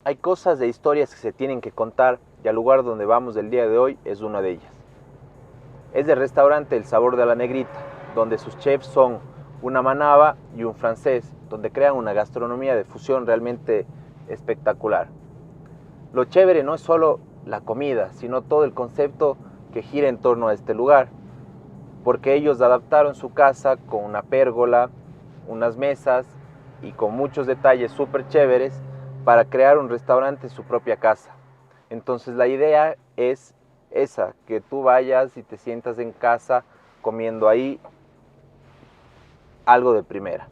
Hay cosas e historias que se tienen que contar y al lugar donde vamos el día de hoy es una de ellas. Es el restaurante El Sabor de la Negrita, donde sus chefs son una manaba y un francés, donde crean una gastronomía de fusión realmente espectacular. Lo chévere no es solo la comida, sino todo el concepto que gira en torno a este lugar, porque ellos adaptaron su casa con una pérgola, unas mesas y con muchos detalles súper chéveres para crear un restaurante en su propia casa. Entonces la idea es esa, que tú vayas y te sientas en casa comiendo ahí algo de primera.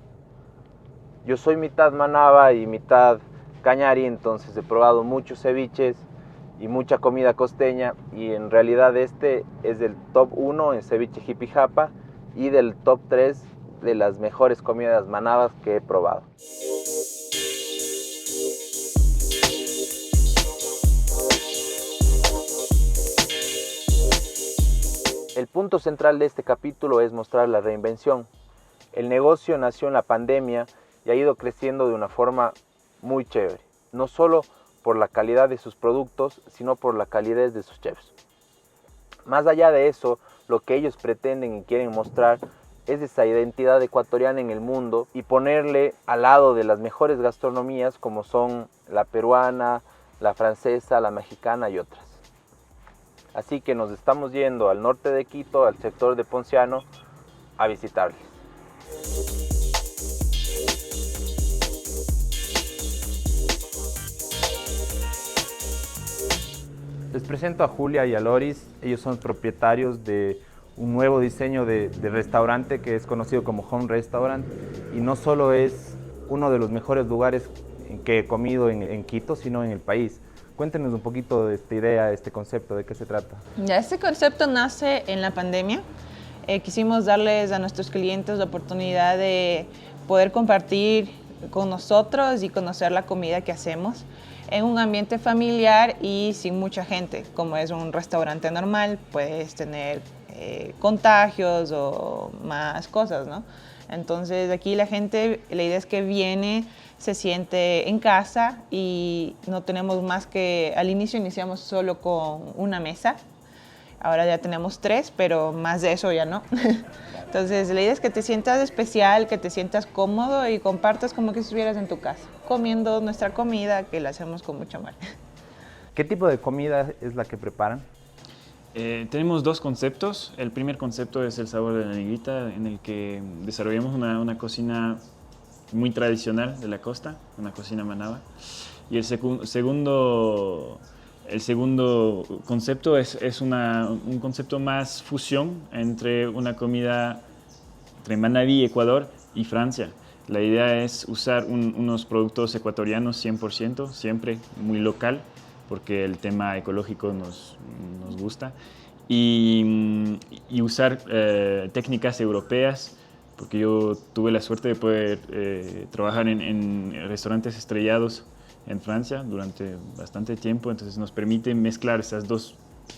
Yo soy mitad manaba y mitad cañari, entonces he probado muchos ceviches y mucha comida costeña y en realidad este es del top 1 en ceviche jipijapa y del top 3 de las mejores comidas manabas que he probado. El punto central de este capítulo es mostrar la reinvención. El negocio nació en la pandemia y ha ido creciendo de una forma muy chévere, no solo por la calidad de sus productos, sino por la calidez de sus chefs. Más allá de eso, lo que ellos pretenden y quieren mostrar es esa identidad ecuatoriana en el mundo y ponerle al lado de las mejores gastronomías como son la peruana, la francesa, la mexicana y otras. Así que nos estamos yendo al norte de Quito, al sector de Ponciano, a visitarles. Les presento a Julia y a Loris. Ellos son propietarios de un nuevo diseño de restaurante que es conocido como Home Restaurant y no solo es uno de los mejores lugares que he comido en Quito, sino en el país. Cuéntenos un poquito de esta idea, este concepto, ¿de qué se trata? Ya, este concepto nace en la pandemia. Quisimos darles a nuestros clientes la oportunidad de poder compartir con nosotros y conocer la comida que hacemos en un ambiente familiar y sin mucha gente. Como es un restaurante normal, puedes tener contagios o más cosas, ¿no? Entonces aquí la gente, la idea es que viene, se siente en casa y no tenemos más que, al inicio iniciamos solo con una mesa, ahora ya tenemos 3, pero más de eso ya no. Entonces la idea es que te sientas especial, que te sientas cómodo y compartas como que estuvieras en tu casa, comiendo nuestra comida que la hacemos con mucho amor. ¿Qué tipo de comida es la que preparan? Tenemos 2 conceptos. El primer concepto es el sabor de la negrita, en el que desarrollamos una cocina muy tradicional de la costa, una cocina manaba. Y el segundo concepto es un concepto más fusión entre una comida entre Manabí, Ecuador y Francia. La idea es usar unos productos ecuatorianos 100%, siempre muy local, porque el tema ecológico nos gusta, y usar técnicas europeas, porque yo tuve la suerte de poder trabajar en restaurantes estrellados en Francia durante bastante tiempo, entonces nos permite mezclar esas 2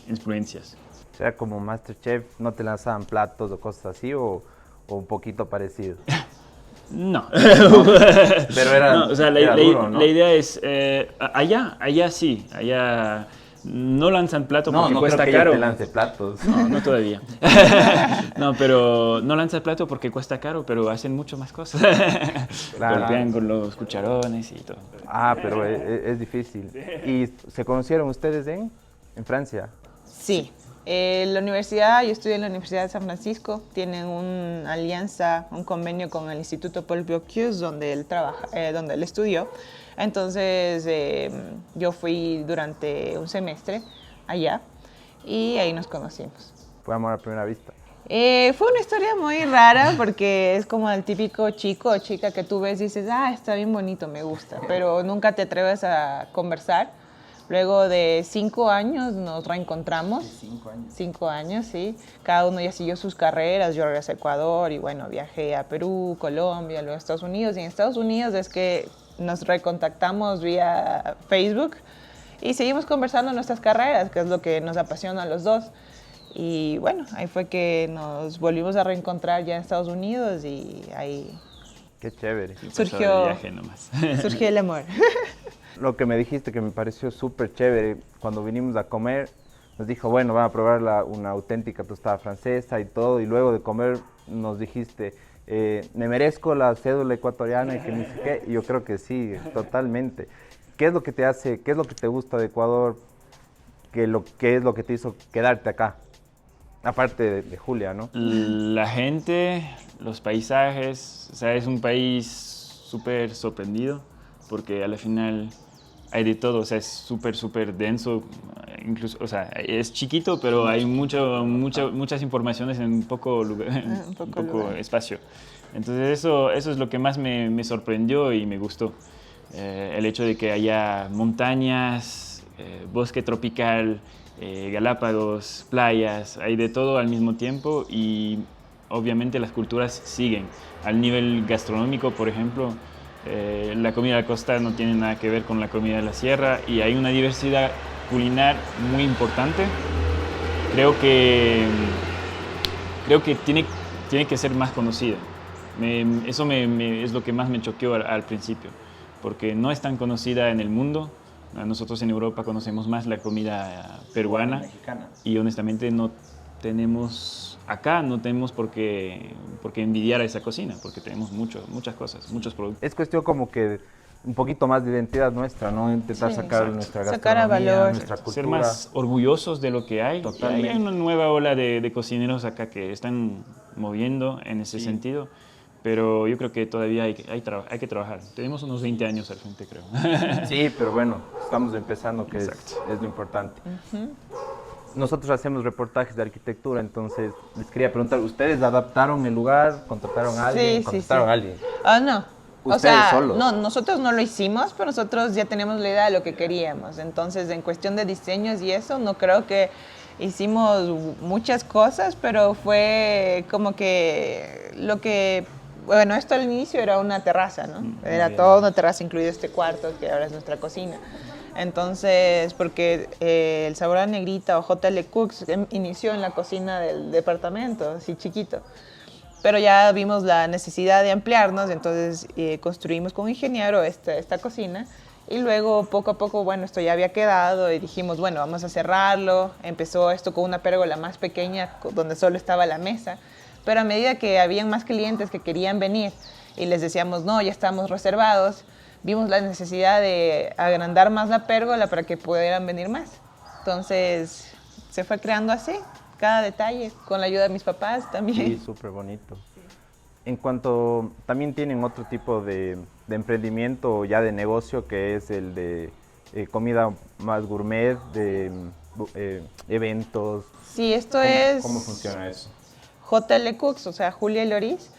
influencias. O sea, como MasterChef, ¿no te lanzaban platos o cosas así o un poquito parecido? No. Pero era, no, o sea, era duro, ¿no? la idea es, allá sí, allá no lanzan plato porque no cuesta creo que caro. ella te lance platos. No todavía. No, pero no lanzan plato porque cuesta caro, pero hacen mucho más cosas. Claro. Golpean con los cucharones y todo. Ah, pero es difícil. ¿Y se conocieron ustedes en Francia? Sí, la universidad, yo estudié en la Universidad de San Francisco, tienen una alianza, un convenio con el Instituto Paul Bocuse, donde él trabaja, donde él estudió. Entonces yo fui durante un semestre allá y ahí nos conocimos. Fue amor a primera vista. Fue una historia muy rara porque es como el típico chico o chica que tú ves y dices, ah, está bien bonito, me gusta, pero nunca te atreves a conversar. Luego de 5 años nos reencontramos. 5 años. 5 años, sí. Cada uno ya siguió sus carreras. Yo regresé a Ecuador y bueno, viajé a Perú, Colombia, luego a Estados Unidos. Y en Estados Unidos es que nos recontactamos vía Facebook y seguimos conversando nuestras carreras, que es lo que nos apasiona a los dos. Y bueno, ahí fue que nos volvimos a reencontrar ya en Estados Unidos y ahí Qué chévere. surgió, De viaje nomás. surgió el amor. Lo que me dijiste que me pareció súper chévere cuando vinimos a comer, nos dijo, bueno, van a probar una auténtica tostada francesa y todo, y luego de comer nos dijiste, me merezco la cédula ecuatoriana y que ni sé qué, y yo creo que sí, totalmente. ¿Qué es lo que te hace, qué es lo que te gusta de Ecuador? ¿Qué es lo que te hizo quedarte acá? Aparte de Julia, ¿no? La gente, los paisajes, o sea, es un país súper sorprendido porque al final hay de todo, o sea, es súper denso, incluso, o sea, es chiquito, pero hay muchas informaciones en un poco espacio. Entonces eso es lo que más me sorprendió y me gustó. El hecho de que haya montañas, bosque tropical, Galápagos, playas, hay de todo al mismo tiempo y obviamente las culturas siguen. Al nivel gastronómico, por ejemplo, la comida de la costa no tiene nada que ver con la comida de la sierra y hay una diversidad culinaria muy importante. Creo que tiene que ser más conocida. Eso es lo que más me choqueó al principio, porque no es tan conocida en el mundo. Nosotros en Europa conocemos más la comida peruana y honestamente no tenemos por qué envidiar a esa cocina, porque tenemos muchas cosas, muchos productos. Es cuestión como que un poquito más de identidad nuestra, ¿no? Intentar sacar nuestra gastronomía, sacar a valor, nuestra cultura. Ser más orgullosos de lo que hay. Totalmente. Hay una nueva ola de cocineros acá que están moviendo en ese sentido. Pero yo creo que todavía hay que trabajar. Tenemos unos 20 años al frente, creo. Sí, pero bueno, estamos empezando, que es lo importante. Nosotros hacemos reportajes de arquitectura, entonces les quería preguntar, ¿ustedes adaptaron el lugar? ¿Contrataron a alguien? ¿Contrataron a alguien? No. ¿Ustedes o sea, solos? No, nosotros no lo hicimos, pero nosotros ya tenemos la idea de lo que queríamos. Entonces, en cuestión de diseños y eso, no creo que hicimos muchas cosas, pero fue como que lo que... Bueno, esto al inicio era una terraza, ¿no? Era toda una terraza, incluido este cuarto, que ahora es nuestra cocina. Entonces, porque el Sabor a la Negrita o JL Cooks inició en la cocina del departamento, así chiquito. Pero ya vimos la necesidad de ampliarnos, entonces construimos con un ingeniero esta cocina. Y luego, poco a poco, bueno, esto ya había quedado y dijimos, bueno, vamos a cerrarlo. Empezó esto con una pérgola más pequeña, donde solo estaba la mesa. Pero a medida que habían más clientes que querían venir y les decíamos, no, ya estamos reservados, vimos la necesidad de agrandar más la pérgola para que pudieran venir más. Entonces, se fue creando así, cada detalle, con la ayuda de mis papás también. Sí, súper bonito. En cuanto, también tienen otro tipo de emprendimiento ya de negocio, que es el de comida más gourmet, de eventos. Sí, esto ¿Cómo funciona eso? JL Cooks, o sea, Julia y Loris.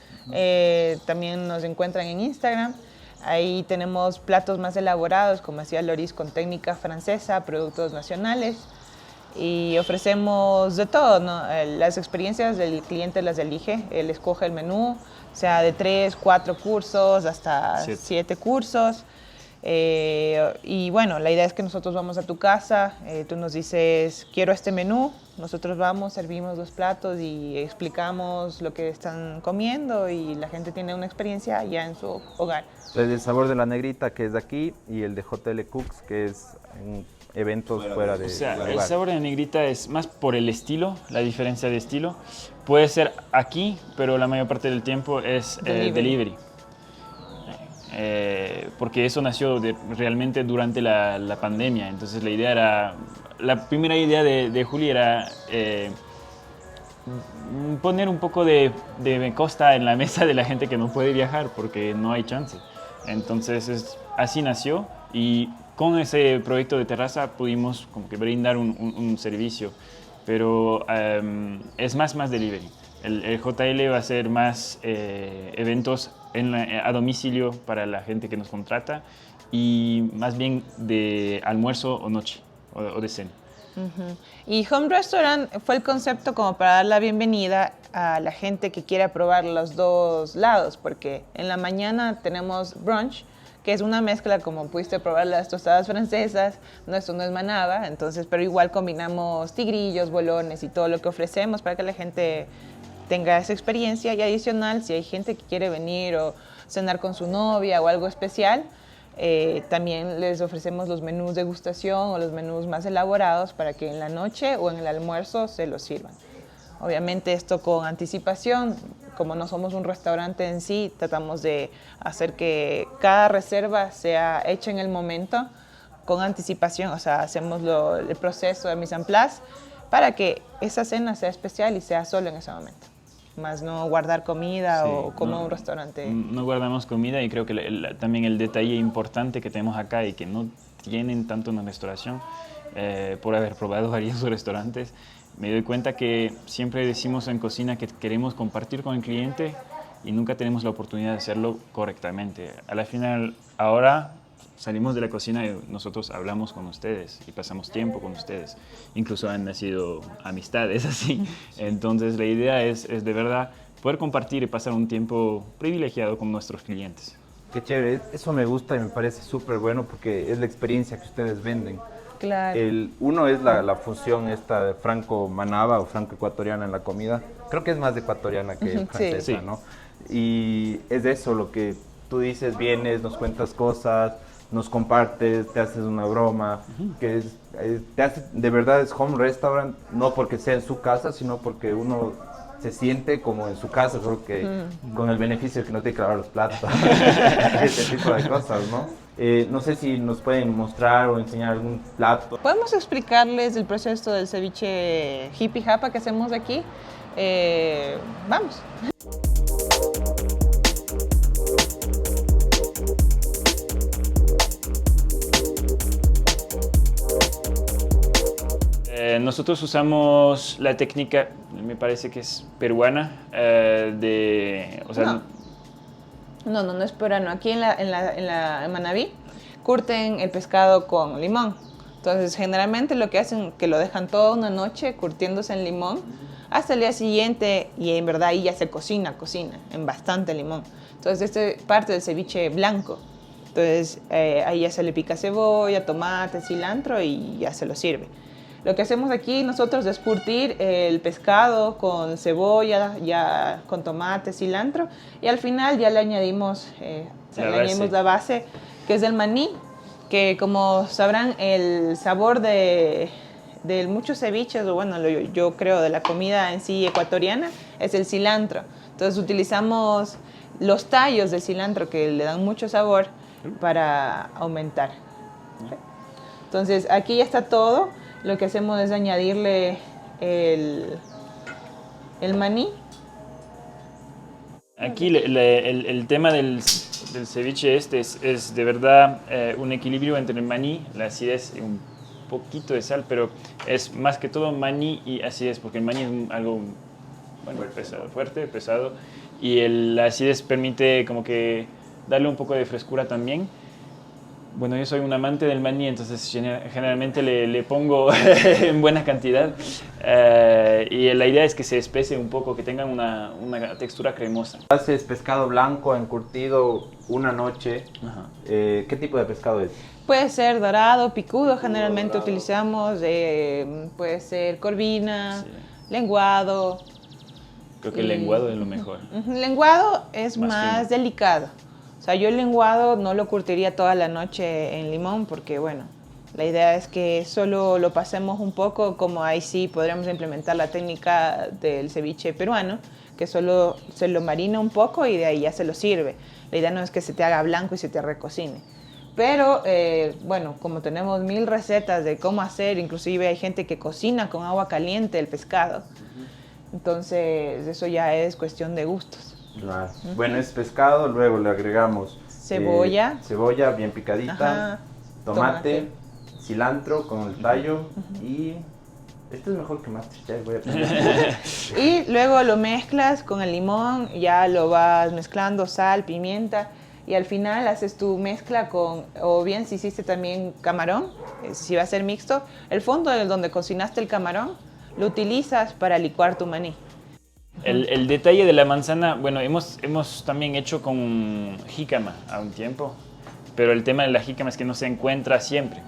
También nos encuentran en Instagram. Ahí tenemos platos más elaborados, como hacía Loris, con técnica francesa, productos nacionales. Y ofrecemos de todo, ¿no? Las experiencias del cliente las elige, él escoge el menú, o sea, de 3, 4 cursos hasta 7 cursos. Y bueno, la idea es que nosotros vamos a tu casa, tú nos dices, quiero este menú, nosotros vamos, servimos los platos y explicamos lo que están comiendo y la gente tiene una experiencia ya en su hogar. El Sabor de la Negrita, que es de aquí, y el de JL Cooks, que es en eventos fuera de O sea, lugar. el Sabor de la Negrita es más por el estilo, la diferencia de estilo. Puede ser aquí, pero la mayor parte del tiempo es delivery. Porque eso nació realmente durante la pandemia. Entonces la idea era, la primera idea de Juli era poner un poco de costa en la mesa de la gente que no puede viajar porque no hay chance. Entonces así nació y con ese proyecto de terraza pudimos como que brindar un servicio, pero es más delivery. El JL va a ser más eventos a domicilio para la gente que nos contrata y más bien de almuerzo o noche o de cena. Y Home Restaurant fue el concepto como para dar la bienvenida a la gente que quiera probar los dos lados, porque en la mañana tenemos brunch, que es una mezcla, como pudiste probar las tostadas francesas, esto no es manaba, entonces, pero igual combinamos tigrillos, bolones y todo lo que ofrecemos para que la gente tenga esa experiencia. Y adicional, si hay gente que quiere venir o cenar con su novia o algo especial, También les ofrecemos los menús degustación o los menús más elaborados para que en la noche o en el almuerzo se los sirvan. Obviamente esto con anticipación, como no somos un restaurante en sí, tratamos de hacer que cada reserva sea hecha en el momento con anticipación, o sea, hacemos el proceso de mise en place para que esa cena sea especial y sea solo en ese momento. Más no guardar comida Sí, o como un restaurante. No guardamos comida y creo que también el detalle importante que tenemos acá y que no tienen tanto en la restauración, por haber probado varios restaurantes, me doy cuenta que siempre decimos en cocina que queremos compartir con el cliente y nunca tenemos la oportunidad de hacerlo correctamente. A la final, ahora salimos de la cocina y nosotros hablamos con ustedes y pasamos tiempo con ustedes. Incluso han nacido amistades así. Entonces la idea es de verdad poder compartir y pasar un tiempo privilegiado con nuestros clientes. Qué chévere, eso me gusta y me parece súper bueno porque es la experiencia que ustedes venden. Claro. Uno es la fusión esta de franco-manaba o franco-ecuatoriana en la comida. Creo que es más ecuatoriana que francesa, Sí. ¿no? Y es eso lo que tú dices, vienes, nos cuentas cosas, nos compartes, te haces una broma, que de verdad es home restaurant, no porque sea en su casa, sino porque uno se siente como en su casa, solo que con el beneficio de que no tiene que lavar los platos, ese tipo de cosas, ¿no? No sé si nos pueden mostrar o enseñar algún plato. ¿Podemos explicarles el proceso del ceviche hippie japa que hacemos aquí? Vamos. Nosotros usamos la técnica, me parece que es peruana, o sea, No es peruano. Aquí en Manabí curten el pescado con limón. Entonces, generalmente lo que hacen es que lo dejan toda una noche curtiéndose en limón hasta el día siguiente y en verdad ahí ya se cocina en bastante limón. Entonces, este parte del ceviche blanco. Entonces, ahí ya se le pica cebolla, tomate, cilantro y ya se lo sirve. Lo que hacemos aquí nosotros es curtir el pescado con cebolla, ya con tomate, cilantro, y al final ya le añadimos, la base, que es el maní, que como sabrán el sabor de muchos ceviches, o bueno, yo creo de la comida en sí ecuatoriana, es el cilantro. Entonces utilizamos los tallos del cilantro que le dan mucho sabor para aumentar. Entonces aquí ya está todo. Lo que hacemos es añadirle el maní. Aquí el tema del ceviche es de verdad un equilibrio entre el maní, la acidez y un poquito de sal, pero es más que todo maní y acidez, porque el maní es algo fuerte, pesado, y la acidez permite como que darle un poco de frescura también. Bueno, yo soy un amante del maní, entonces generalmente le pongo en buena cantidad y la idea es que se espese un poco, que tengan una textura cremosa. Haces pescado blanco encurtido una noche. Ajá. ¿Qué tipo de pescado es? Puede ser dorado, picudo, generalmente utilizamos, puede ser corvina, Sí. lenguado. Creo que el lenguado es lo mejor. Lenguado es más fino. delicado. O sea, yo el lenguado no lo curtiría toda la noche en limón porque, bueno, la idea es que solo lo pasemos un poco, como ahí sí podríamos implementar la técnica del ceviche peruano, que solo se lo marina un poco y de ahí ya se lo sirve. La idea no es que se te haga blanco y se te recocine. Pero, bueno, como tenemos 1000 recetas de cómo hacer, inclusive hay gente que cocina con agua caliente el pescado. Entonces, eso ya es cuestión de gustos. Claro. Bueno, es pescado, luego le agregamos Cebolla. cebolla bien picadita, Ajá, tomate, cilantro con el tallo y esto es mejor que MasterChef, voy a poner. Y luego lo mezclas con el limón, ya lo vas mezclando, sal, pimienta, y al final haces tu mezcla con, o bien si hiciste también camarón, si va a ser mixto, el fondo donde cocinaste el camarón, lo utilizas para licuar tu maní. El detalle de la manzana, bueno, hemos también hecho con jícama a un tiempo, pero el tema de la jícama es que no se encuentra siempre.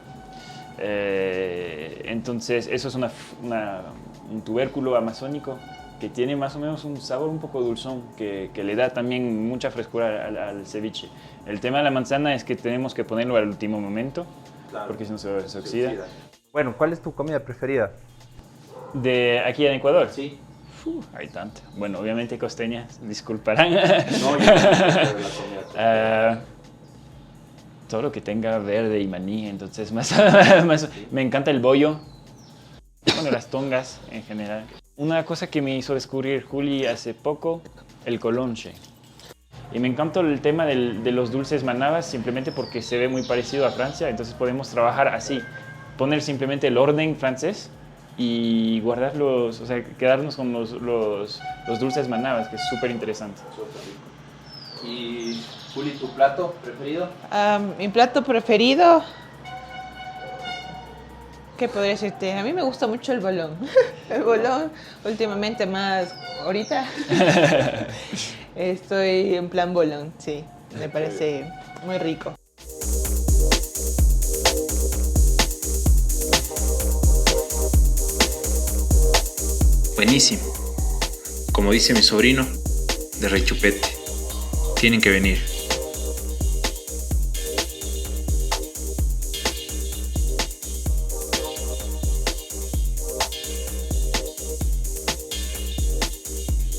Entonces, eso es un tubérculo amazónico que tiene más o menos un sabor un poco dulzón, que le da también mucha frescura al ceviche. El tema de la manzana es que tenemos que ponerlo al último momento, claro, porque si no se oxida. Bueno, ¿cuál es tu comida preferida? ¿De aquí en Ecuador? Sí. Hay tanto. Bueno, obviamente costeñas, disculparán. No, yo no la comida. Todo lo que tenga verde y maní, entonces me encanta el bollo. Bueno, las tongas en general. Una cosa que me hizo descubrir Juli hace poco, el colonche. Y me encantó el tema de los dulces manabas simplemente porque se ve muy parecido a Francia, entonces podemos trabajar así, poner simplemente el orden francés y guardarlos, o sea, quedarnos con los dulces manabas, que es súper interesante. ¿Y Juli, tu plato preferido? Mi plato preferido, ¿qué podría decirte? A mí me gusta mucho el bolón. El bolón, últimamente más, ahorita estoy en plan bolón, sí, me parece muy rico. Buenísimo. Como dice mi sobrino, de rechupete. Tienen que venir.